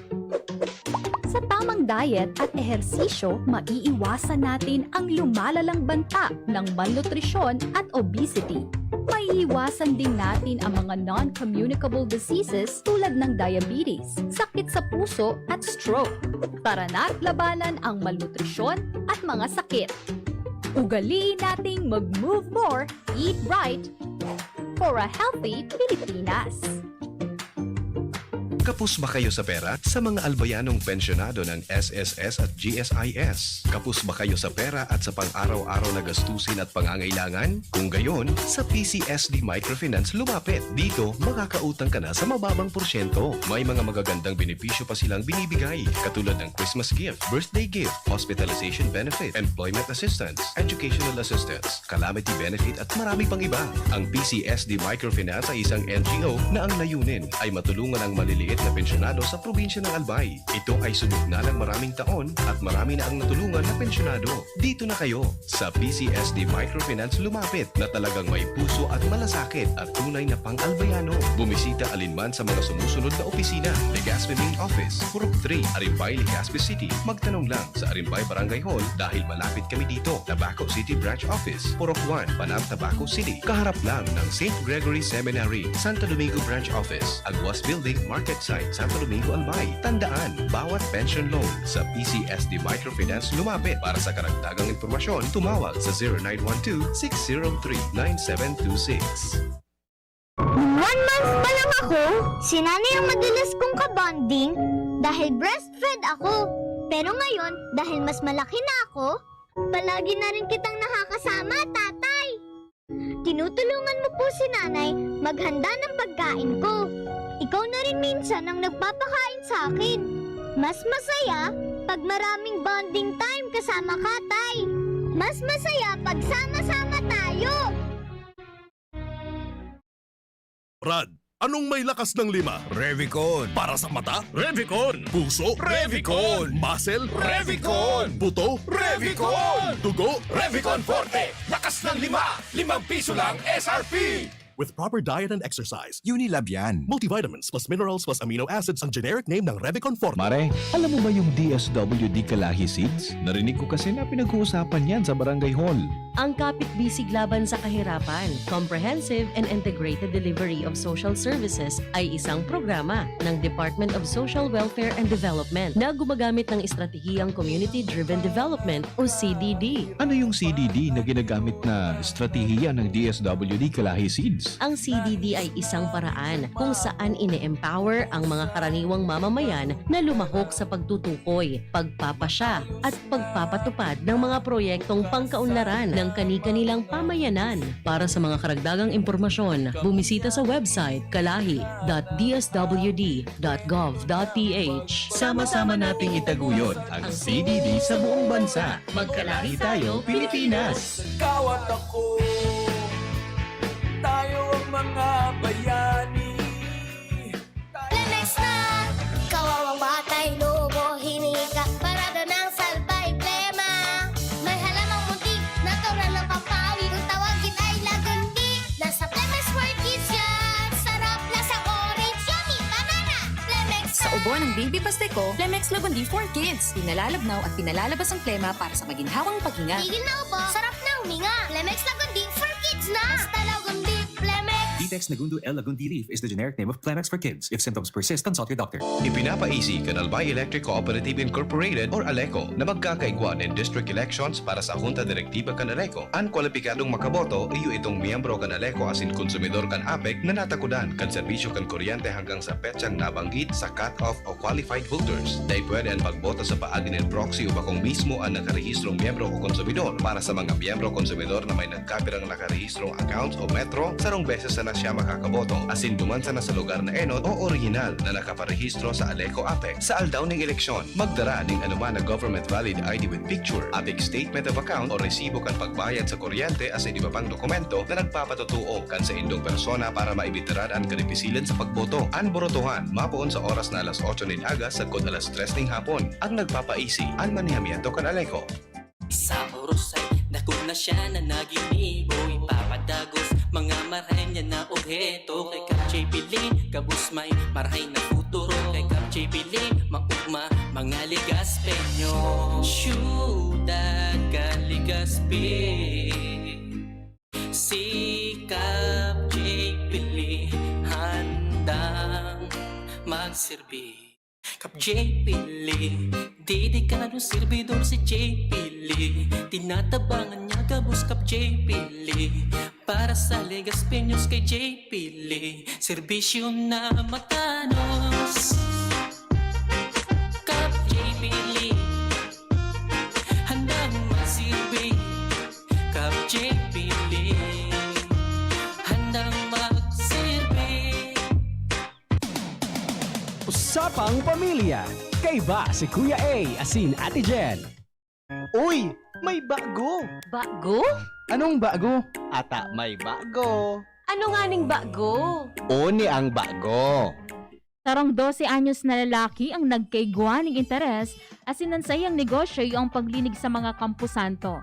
Sa tamang diet at ehersisyo, maiiwasan natin ang lumalalang banta ng malnutrisyon at obesity. Maiiwasan din natin ang mga non-communicable diseases tulad ng diabetes, sakit sa puso at stroke. Tara na't labanan ang malnutrisyon at mga sakit. Ugaliin nating mag-move more, eat right, for a healthy Pilipinas. Kapos ba kayo sa pera? Sa mga albayanong pensyonado ng SSS at GSIS? Kapos ba kayo sa pera at sa pang-araw-araw na gastusin at pangangailangan? Kung gayon, sa PCSD Microfinance lumapit. Dito, makakautang ka na sa mababang porsyento. May mga magagandang benepisyo pa silang binibigay, katulad ng Christmas gift, birthday gift, hospitalization benefit, employment assistance, educational assistance, calamity benefit at marami pang iba. Ang PCSD Microfinance ay isang NGO na ang layunin ay matulungan ang maliliit na pensyonado sa probinsya ng Albay. Ito ay subok na ng maraming taon at marami na ang natulungan na pensyonado. Dito na kayo sa PCSD Microfinance lumapit na talagang may puso at malasakit at tunay na pang-albayano. Bumisita alinman sa mga sumusunod na opisina. Legazpi Main Office, Purok 3, Arimbay, Legazpi City. Magtanong lang sa Arimbay Barangay Hall dahil malapit kami dito. Tabaco City Branch Office, Purok 1, Panam, Tabaco City. Kaharap lang ng St. Gregory Seminary, Santo Domingo Branch Office, Aguas Building, Market Site, Santo Domingo, Albay. Tandaan, bawat pension loan sa PCSD Microfinance lumapit. Para sa karagdagang impormasyon, tumawag sa 0912-603-9726. 1 month pa lang ako, si nanay ang madalas kong kabonding dahil breastfed ako. Pero ngayon, dahil mas malaki na ako, palagi na rin kitang nakakasama, tatay. Tinutulungan mo po si nanay maghanda ng pagkain ko. Ikaw na rin minsan ang nagpapakain sa akin. Mas masaya pag maraming bonding time kasama ka, tay. Mas masaya pag sama-sama tayo. Brad, anong may lakas ng 5? Revicon. Para sa mata? Revicon. Puso? Revicon. Muscle? Revicon. Buto? Revicon. Dugo? Revicon Forte. Lakas ng 5. 5 piso lang SRP. With proper diet and exercise, Unilab yan. multivitamins plus minerals plus amino acids ang generic name ng Revicon Forte. Mare, alam mo ba yung DSWD Kalahi Seeds? Narinig ko kasi na pinag-uusapan yan sa Barangay Hall. Ang kapit-bisig laban sa kahirapan, comprehensive and integrated delivery of social services ay isang programa ng Department of Social Welfare and Development na gumagamit ng estratehiyang Community-Driven Development o CDD. Ano yung CDD na ginagamit na estratehiya ng DSWD Kalahi Seeds? Ang CDD ay isang paraan kung saan ine-empower ang mga karaniwang mamamayan na lumahok sa pagtutukoy, pagpapasya at pagpapatupad ng mga proyektong pangkaunlaran ng kani-kanilang pamayanan. Para sa mga karagdagang impormasyon, bumisita sa website kalahi.dswd.gov.ph. Sama-sama nating itaguyod ang CDD sa buong bansa. Magkalahi tayo, Pilipinas! Kawat ako, tayo ang mga bayani. Lemex na! Kawawang batay, lobo, hinika, parada ng salbay, plema. May halamang muntik, natural ng pampawi. Kung tawagin ay lagundi, nasa Lemex World Kids yan. Sarap na sa orange, yummy, banana. Lemex na! sabon ng Baby Pasteco, Flemex Lagundi for Kids. Pinalalabnaw at pinalalabas ang plema para sa maginhawang paghinga. Tigil na po. Sarap na huminga. Flemex Lagundi for kids na. Basta Lagundi, Flemex. Vitex Nagundu L. Lagundi Leaf is the generic name of Flemex for kids. If symptoms persist, consult your doctor. Ipinapa-easy ka ng Albay Electric Cooperative Incorporated or ALECO na magkakaigwa ng district elections para sa Junta Direktiba kan ALECO. Ang kwalipikadong makaboto iyo itong miyembro kan ALECO asin konsumidor kan APEC na natakudan kan serbisyo kan kuryente hanggang sa petsang nabanggit sa cut-off o qualified voters. Dahil pwede ang pagboto sa paagi ng proxy o bakong mismo ang nakarehistrong miyembro o konsumidor. Para sa mga miyembro o konsumidor na may nagkapirang nakarehistrong accounts o metro, sarong beses na siya makakaboto asin dumansa na sa lugar na enot o original na nakaparehistro sa ALECO APEC. Sa aldaw ng eleksyon, magdara ng anuman na government valid ID with picture, APEC statement of account o resibo kan pagbayad sa kuryente as iba pang dokumento na nagpapatutuo kan sa indong persona para maibitaran ang kanipisilan sa pagboto. Ang borotohan, mapoon sa oras na alas 8 ng aga sa kod alas 3 ng hapon. Ang nagpapaisi, ang manihamiento kan ALECO. Sa oras ay dako na siya na naginibo, ipapadagos mga marahay niya na obheto. Kay Kap JPL kabus may marahay na futuro. Kay Kap JPL maugma mga ligaspenyo. Syudad Kaligaspi, si Kap JPL handang magsilbi. Kap JPL, dedikado servidor si JPL. Tinatabangan niya gabos Kap JPL. Para sa Legas Peños kay JPL, serbisyo na matanos. Kap JPL, handang magsilbi. Kap JPL, handang magsilbi. Usapang Pamilya. Kaiba si Kuya A asin Ate Jen. Uy! May bago! Bago? Anong bago? Ata may bago. Ano nga ning bago? Oni ang bago. Sarong 12 anyos na lalaki ang nagkaigwa ng interes asin nansayang negosyo ang paglinig sa mga kampusanto.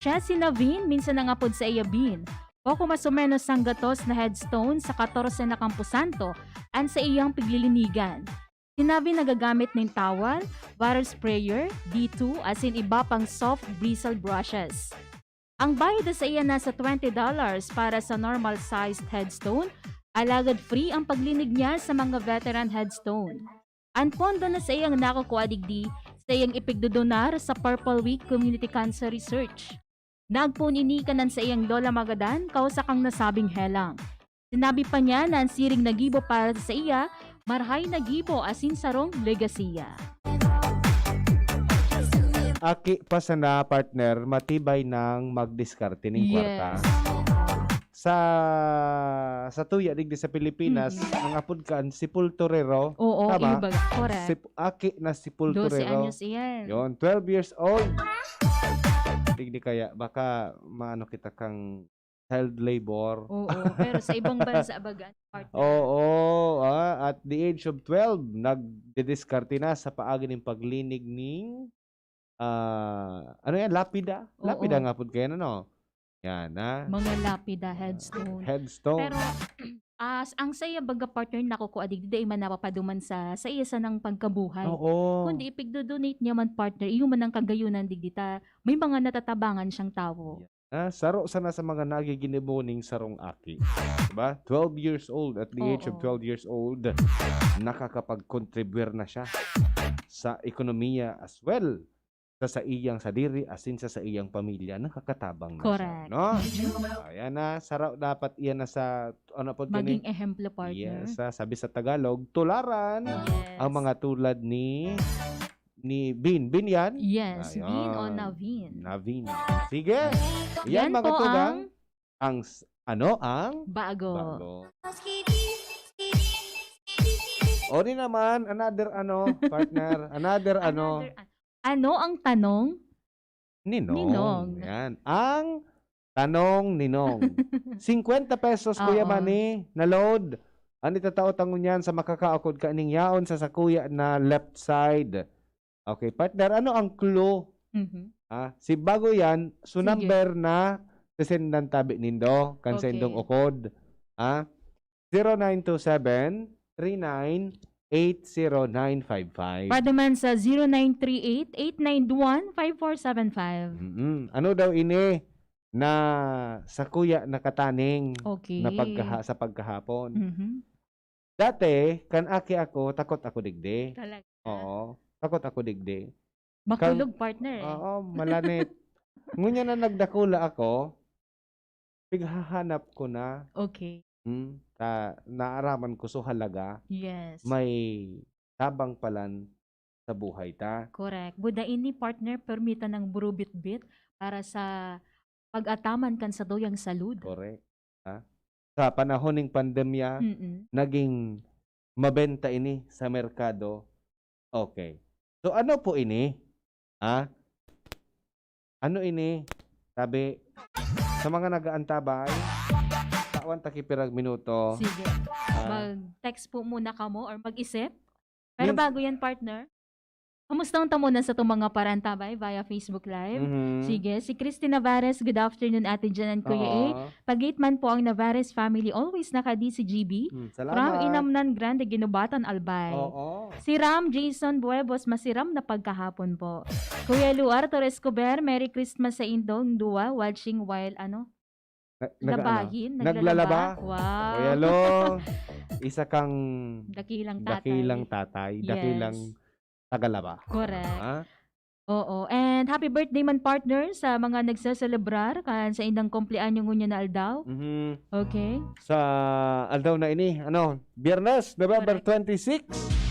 Siya si Naveen, minsan nangapod sa Iyabin. Poko mas o menos ang gatos na headstone sa 14 na kampusanto an sa iyang piglilinigan. Sinabi nagagamit ng towel, water sprayer, D2 asin iba pang soft bristle brushes. Ang bayad sa iya nasa $20 para sa normal sized headstone, alagad free ang paglinig niya sa mga veteran headstone. Ang pondo na sa iyang nakukuadigdi sa iyang ipigdodonar sa Purple Week Community Cancer Research. Nagpuninikan sa iyang Lola Magadan kausakang nasabing helang. Sinabi pa niya na ang siring nagibo para sa iya, marhay nagibo asin sarong legasiya. Aki pa sana partner, matibay ng magdiskarte ng kwarta. Sa tuya digdi sa Pilipinas, ang apod kan sepulturero. Oo, tama? iba, correct. Aki na sepulturero. 12 anyos iyan. Yon, 12 years old. Digdi kaya baka maano kita kang child labor. Oo, pero sa ibang bansa bagan partner. Oo, at the age of 12, nagdidiskarte na sa paagi ng paglinig ning ano yan, lapida. Oo. Lapida nga po kayo, ano? Yan, ha? Mga lapida, headstone. Headstone. Pero, ang saya baga partner nakukuadig, di man napapaduman sa iya sa ng pagkabuhay. Oo. Kundi ipigdodonate niya man partner, iyo man ang kagayunan digdita, may mga natatabangan siyang tao. Saro sana sa mga nagiginibuning sarong aki. Diba? 12 years old, at the age of 12 years old, nakakapag-contribute na siya sa ekonomiya as well. Sa iyang sadiri, asin sa iyang pamilya, nakakatabang na Correct. siya. No? Ayan na, sarap dapat iyan na sa, ano po Maging ehemplo partner. Yes, sabi sa Tagalog, tularan ang mga tulad ni Bin. Bin yan? Yes, Ayan. Bin o Naveen. Naveen. Sige. Yan Yan mga po tugang. ang Ang bago. O rin naman, another partner, another Ano ang tanong? Ninong. Yan. Ang tanong Ninong. 50 pesos, Kuya Oo. Manny, na load. Ano itatao-tangon yan sa makakaakod ka ning yaon sa kuya na left side. Okay, partner, ano ang clue? Si bago yan, so Sige. number na sesendan tabi nindo, kan Okay. sendong ukod. 0927 39 80955. Pwede man sa 0938-891-5475. Ano daw ini na sa kuya nakataning Okay. na sa pagkahapon. Mhm. Dati, kan aki ako, takot ako digdi. Talaga. Oo, takot ako digdi. Makulog partner eh. Oo, malanit. Ngunya na nagdakula ako, pighahanap ko na. Okay. Naaraman ko so halaga. Yes. May tabang palan sa buhay ta. Correct. Buda ini partner permita ng burubit-bit para sa pag-ataman kan sa doyang salud. Correct. Sa panahon ng pandemya, naging mabenta ini sa merkado. Okay. So ano po ini? Ano ini? Sabi, sa mga nagaantabay, tawan takipirag minuto. Sige. Mag-text po muna ka mo or mag-isip. Pero bago yan, partner, kamusta ang tamunan sa itong mga parantabay via Facebook Live? Sige, si Christy Navares, good afternoon Ate Jan and Kuya A. Pagitman po ang Navares family, always naka-DCGB. Salamat. From Inamnan Grande, Ginubatan, Albay. Si Ram Jason Buebos, masiram na pagkahapon po. Kuya Luar Torres Cober, Merry Christmas sa Indong Dua, watching while labahin, naglalaba. Wow. Kuya Lo, isa kang dakilang tatay. Yes. Dakilang tagalaba. Correct. Oo. And happy birthday man partner sa mga nagsaselebrar kan sa indang kumpleanyo ngunya na aldaw. Okay. Sa aldaw na ini, Biyernes, November 26.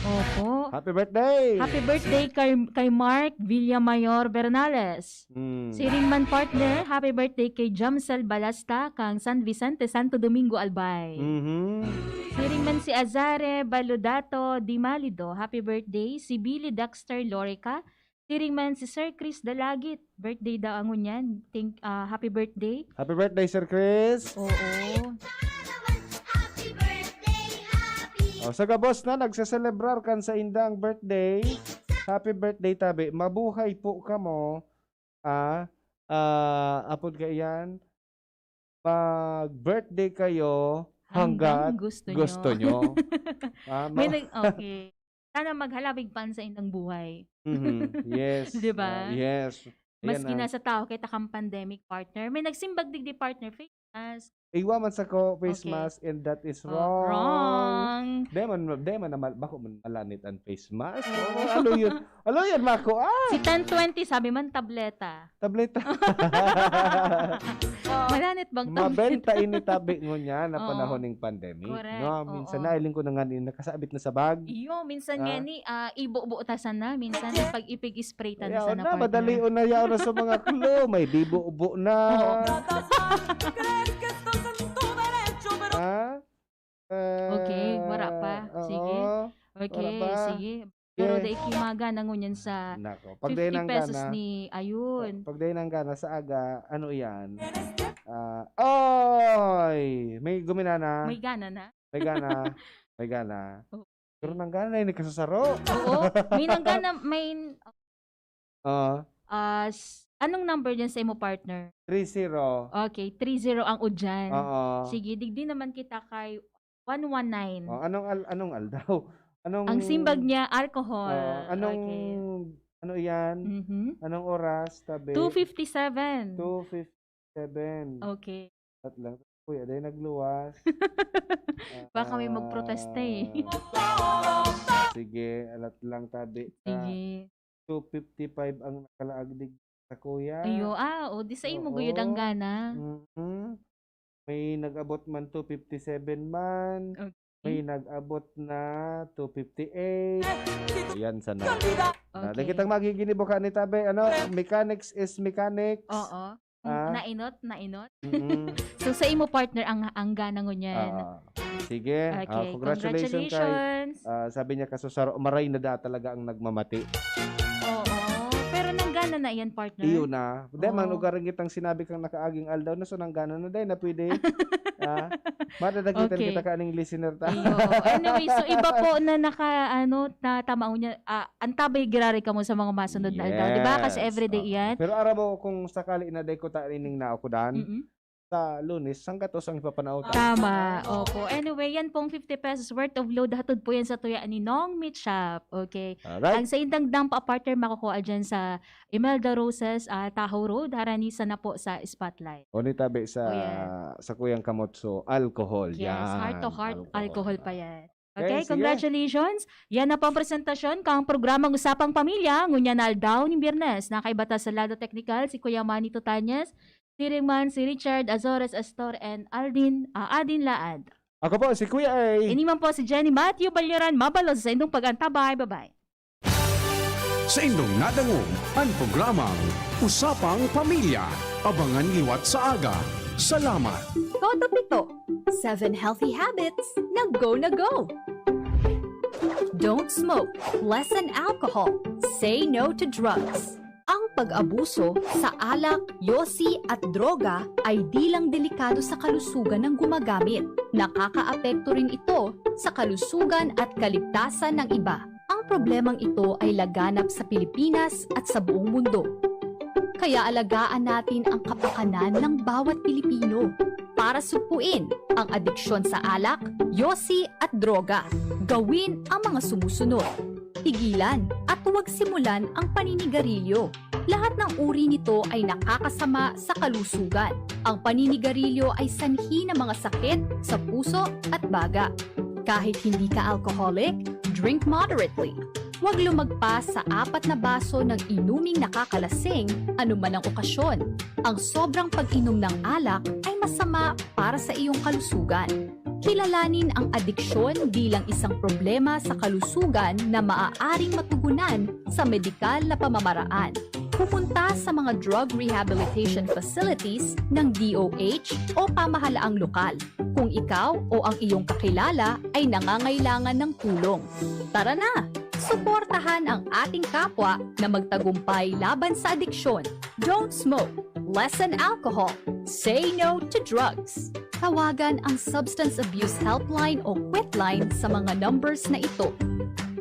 Opo. Happy birthday! Happy birthday kay Mark Villamayor Bernales. Si Ringman partner, happy birthday kay Jamsel Balasta kang San Vicente, Santo Domingo, Albay. Si Ringman si Azare Baludato Di Malido, happy birthday. Si Billy Dexter Lorica. Si Ringman si Sir Chris Dalagit, birthday daw ang unyan. Happy birthday. Happy birthday, Sir Chris. Oo. Sa gabos na nagseselebrar kan sa indang birthday. Happy birthday tabi. Mabuhay po ka mo. Apod ka iyan. Mag-birthday kayo hanggat gusto nyo. Okay. Sana maghalabig pan sa indang buhay. Yes. Diba? Yes. Maski na sa tao kita kang pandemic partner. May nagsimbag digdi partner face mask. Iwa man sa ko face mask and that is wrong. Wrong. Deman na bako man malanit ang face mask. Alo yun. Alo yan mako. Si 1020 sabi man tableta. Tableta. Malanit bang tableta? Mabenta ini tabi ngunya na panahon ng pandemic. Correct. No, minsan nailing ko na nga nakasabit na sa bag. Iyo, minsan nga ni ibo-buotasan na. Minsan pag ipig-spray tan sa na partner. Madali na yaw na sa mga clue. May dibo-ubo na. Okay, wala pa. Sige. Okay, sige. Pero da ikimaga na ngunyan sa 50 pesos ni Ayun. Pagday nang gana sa aga, ano yan? Oy! May guminana. May gana na? May gana. May gana. Pero nang gana na yun, kasasaro. Oo. May nang gana, may... anong number dyan sa imo partner? 30. Okay, 30 ang udyan. Oo. Sige, digdi naman kita kay 119. Anong aldaw? Ang simbag niya, alcohol. Ano yan? Anong oras? Tabi? 2:57. 2:57. Okay. At lang. Kuya, dahil nagluwas. Baka may magprotesta eh. Sige, alat lang tabi. Sige. 2:55 ang nakalaagdig sa kuya. Ayo, di sa imo guyod ang gana. May nag-abot man 2:57 man. Okay. May nag-abot na 2:58. Ayan, sana. Okay. Kitang magiginibo ka ni tabi. Mechanics is mechanics. Oo. Nainot. So sa imo partner ang gana ngunyan. Sige. Okay, Congratulations. Kay, sabi niya kasusaro, maray na da talaga ang nagmamati. Oo. Pero nanggana na yan partner. Iyo na. Dahil man ugaring kitang sinabi kang nakaaging aldaw na so nanggana na dahil na pwede. Madadagitan kita ka aning listener ta. Anyway, so iba po na natamaw niya. Antabay girari ka mo sa mga masunod na aldaw. Diba? Kasi everyday yan. Pero araw mo kung sakali na day ko ta ining na ako dan. sa Lunes, sanggatos ang ipapanauta. Tama. Opo. Anyway, yan pong 50 pesos worth of load. Hatod po yan sa tuyaan ni Nong Meat Shop. Okay. Alright. Ang sa indang dump partner makukuha dyan sa Imelda Roses, Tahoe Road. Haranisa na po sa Spotlight. O ni tabi sa sa Kuyang Kamotso, alcohol. Yes, Yan. heart to heart, alcohol pa yan. Okay, Okay, sige. congratulations. Yan na po ang presentasyon kang programang Usapang Pamilya. Ngunya na aldaw ni Biyernes. Nakaibata sa Lado Technical, si Kuya Manny Tutanyas, si Ringman, si Richard Azores Astor, and Adin Laad. Ako po, si Kuya ay... Iniman po si Jenny Matthew Balyaran Mabalos sa indong pag-antabay. Bye-bye. Sa indong nadangog, ang programang Usapang Pamilya. Abangan liwat sa aga. Salamat! Toto Pito, 7 healthy habits na go. Don't smoke, lessen alcohol, say no to drugs. Ang pag-abuso sa alak, yosi at droga ay di lang delikado sa kalusugan ng gumagamit. Nakakaapekto rin ito sa kalusugan at kaligtasan ng iba. Ang problemang ito ay laganap sa Pilipinas at sa buong mundo. Kaya alagaan natin ang kapakanan ng bawat Pilipino para supuin ang adiksyon sa alak, yosi at droga. Gawin ang mga sumusunod. Higilan at huwag simulan ang paninigarilyo. Lahat ng uri nito ay nakakasama sa kalusugan. Ang paninigarilyo ay sanhi ng mga sakit sa puso at baga. Kahit hindi ka alcoholic, drink moderately. Huwag lumagpas sa 4 na baso ng inuming nakakalasing anuman ang okasyon. Ang sobrang pag-inom ng alak ay masama para sa iyong kalusugan. Kilalanin ang adiksyon bilang isang problema sa kalusugan na maaaring matugunan sa medikal na pamamaraan. Pupunta sa mga drug rehabilitation facilities ng DOH o pamahalaang lokal kung ikaw o ang iyong kakilala ay nangangailangan ng tulong. Tara na! Suportahan ang ating kapwa na magtagumpay laban sa adiksyon. Don't smoke, lessen alcohol, say no to drugs. Tawagan ang Substance Abuse Helpline o Quitline sa mga numbers na ito.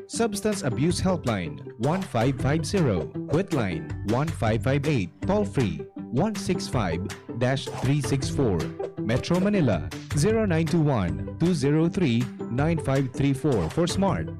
Substance Abuse Helpline 1550, Quitline 1558, toll-free 165-364, Metro Manila 0921-203-9534 for Smart,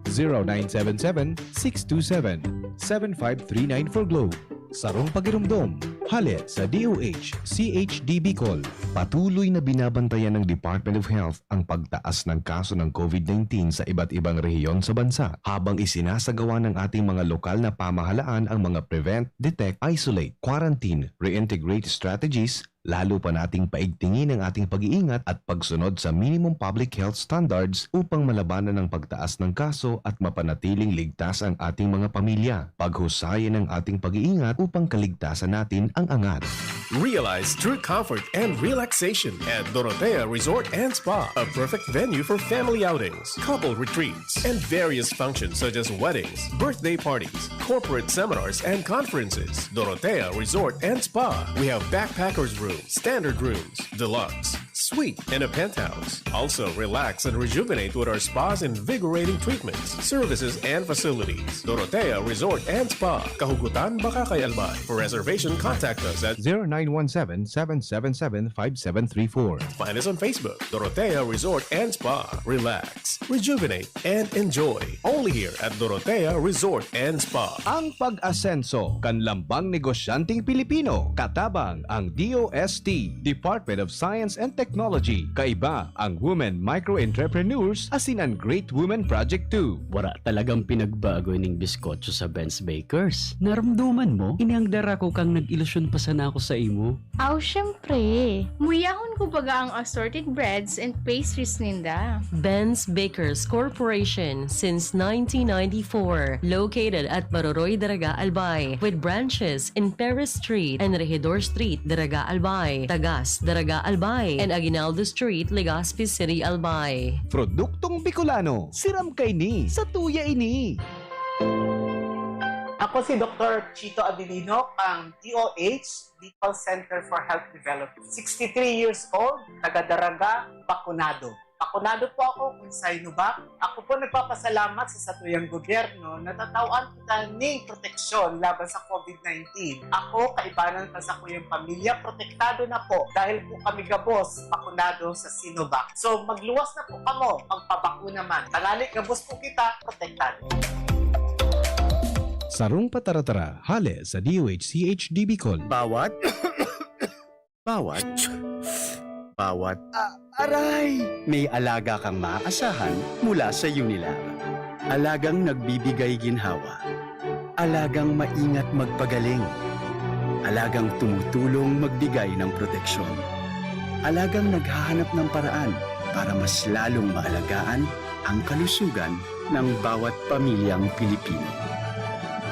0977-627-7539 for Globe. Sarong Pagirumdom, halit sa DOH, CHD Bicol. Patuloy na binabantayan ng Department of Health ang pagtaas ng kaso ng COVID-19 sa iba't ibang rehiyon sa bansa habang isinasagawa ng ating mga lokal na pamahalaan ang mga prevent, detect, isolate, quarantine, reintegrate strategies. Lalo pa nating paigtingin ang ating pag-iingat at pagsunod sa minimum public health standards upang malabanan ang pagtaas ng kaso at mapanatiling ligtas ang ating mga pamilya. Paghusayan ang ating pag-iingat upang kaligtasan natin ang angat. Realize true comfort and relaxation at Dorotea Resort and Spa, a perfect venue for family outings, couple retreats, and various functions such as weddings, birthday parties, corporate seminars, and conferences. Dorotea Resort and Spa. We have backpackers room, standard rooms, deluxe, suite, and a penthouse. Also, relax and rejuvenate with our spa's invigorating treatments, services, and facilities. Dorotea Resort and Spa, Kahugutan, Bakakay, Albay. For reservation, contact us at 0917-777-5734. Find us on Facebook, Dorotea Resort and Spa. Relax, rejuvenate, and enjoy. Only here at Dorotea Resort and Spa. Ang pag-asenso, kanlambang negosyanteng Pilipino, katabang ang DOST, Department of Science and Technology. Kaiba ang Women Micro-Entrepreneurs asin ang Great Women Project 2. Wala talagang pinagbago ning biskotso sa Ben's Bakers. Naramduman mo, inangdar ako kang nag-ilusyon pa sana ako sa imo. Aw, syempre. Muyahon ko baga ang assorted breads and pastries ninda. Ben's Bakers Corporation since 1994, located at Baroroy, Daraga, Albay, with branches in Perez Street and Regidor Street, Daraga, Albay, Tagas, Daraga, Albay, and Aguinaldo Street, Legazpi City, Albay. Produktong Bicolano, siram kay ni, sa tuya ini. Ako si Dr. Chito Abilino, ang DOH, Bicol Center for Health Development. 63 years old, taga-Daraga, bakunado. Akunado po ako kung sino ba. Ako po nagpapasalamat sa satuyang gobyerno na tatawaan kita ng proteksyon laban sa COVID-19. Ako, kaibanan pa sa kuyang pamilya, protektado na po dahil po kami gabos, akunado sa Sinovac. So magluwas na po kamo, magpabakuna man. Tangali, gabos po kita, protektado. Sarong Pataratara, hale sa DOH-CH Bicol. Bawat aray! May alaga kang maaasahan mula sa Unilar. Alagang nagbibigay ginhawa. Alagang maingat magpagaling. Alagang tumutulong magbigay ng proteksyon. Alagang naghahanap ng paraan para mas lalong maalagaan ang kalusugan ng bawat pamilyang Pilipino.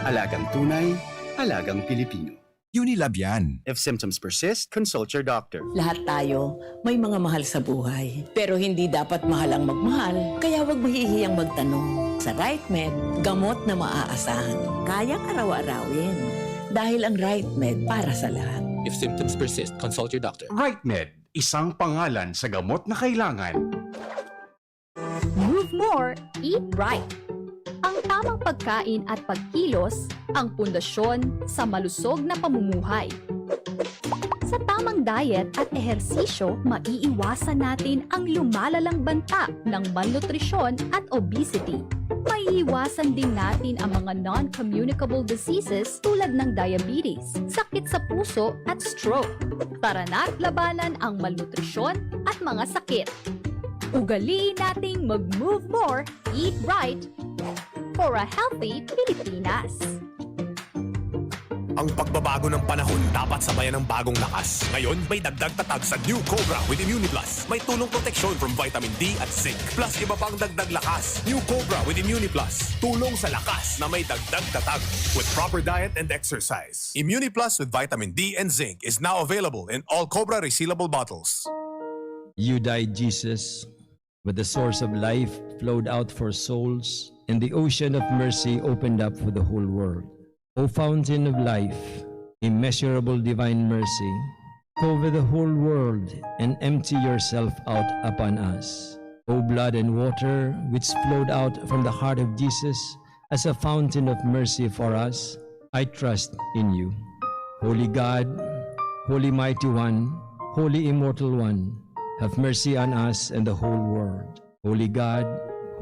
Alagang tunay, alagang Pilipino. Unilab yan. If symptoms persist, consult your doctor. Lahat tayo may mga mahal sa buhay. Pero hindi dapat mahal ang magmahal, kaya huwag mahihiyang magtanong. Sa RightMed, gamot na maaasahan. Kayang araw-arawin. Dahil ang RightMed para sa lahat. If symptoms persist, consult your doctor. RightMed, isang pangalan sa gamot na kailangan. Move more, eat right. Ang tamang pagkain at pagkilos ang pundasyon sa malusog na pamumuhay. Sa tamang diet at ehersisyo, maiiwasan natin ang lumalalang banta ng malnutrisyon at obesity. Maiiwasan din natin ang mga non-communicable diseases tulad ng diabetes, sakit sa puso at stroke. Tara na't labanan ang malnutrisyon at mga sakit. Ugaliin nating mag-move more, eat right, for a healthy Pilipinas. Ang pagbabago ng panahon dapat sabayan ng bagong lakas. Ngayon, may dagdag tatag sa New Cobra with ImmuniPlus. May tulong proteksyon from vitamin D at zinc. Plus, iba pang dagdag lakas. New Cobra with ImmuniPlus. Tulong sa lakas na may dagdag tatag. With proper diet and exercise. ImmuniPlus with vitamin D and zinc is now available in all Cobra resealable bottles. You died, Jesus, but the source of life flowed out for souls, and the ocean of mercy opened up for the whole world. O fountain of life, immeasurable divine mercy, cover the whole world and empty yourself out upon us. O blood and water, which flowed out from the heart of Jesus as a fountain of mercy for us, I trust in you. Holy God, Holy Mighty One, Holy Immortal One, have mercy on us and the whole world. Holy God,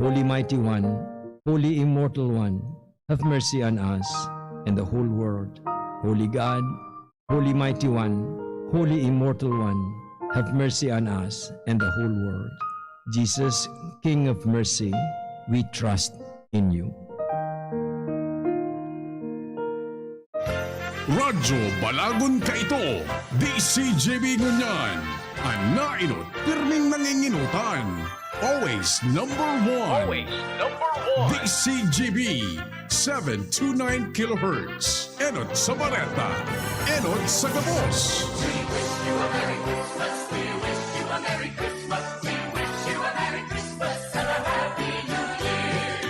Holy Mighty One, Holy Immortal One, have mercy on us and the whole world. Holy God, Holy Mighty One, Holy Immortal One, have mercy on us and the whole world. Jesus, King of mercy, we trust in you. Radyo Balagon ka ito, DCJB ngunyan. Anainot, pirming nanginginutan. Always number one. Always number one. DCGB 729 kHz. Enot sa Bareta. Enot sa Gabos. We wish you a Merry Christmas. We wish you a Merry Christmas. We wish you a Merry Christmas and a Happy New Year.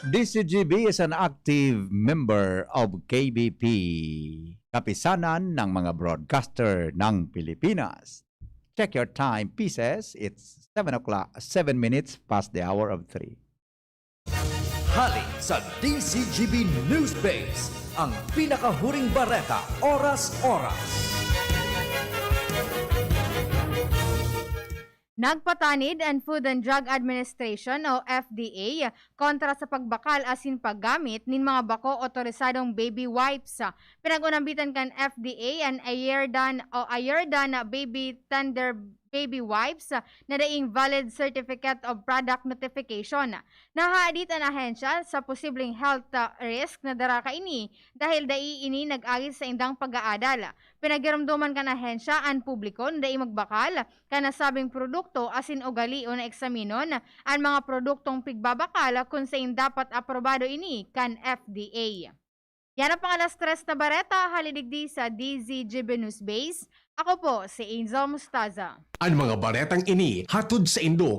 DCGB is an active member of KBP, kapisanan ng mga broadcaster ng Pilipinas. Check your time pieces. It's 7 minutes past the hour of 3. Hali sa DCGB Newsbase, ang pinakahuring bareta oras-oras. Nagpatanid ang Food and Drug Administration o FDA kontra sa pagbakal asin paggamit nin mga bako otorisadong baby wipes. Pinag-unambitan kan FDA ang Ayerdan Baby Tender Baby Wipes na daing valid certificate of product notification. Nahaadit ang ahensya sa posibleng health risk na dara kaini dahil dai ini nag-agi sa indang pag-aadal. Pinagiramduman kan ahensya ang publiko na dai magbakal kana sabing produkto asin ugali o na eksaminon ang mga produktong pigbabakal kung sain dapat aprobado ini kan FDA. Yan ang pangalas 3 na bareta, halidigdi sa DZGB News Base. Ako po si Angel Mustaza. Ang mga baretang ini hatod sa Indo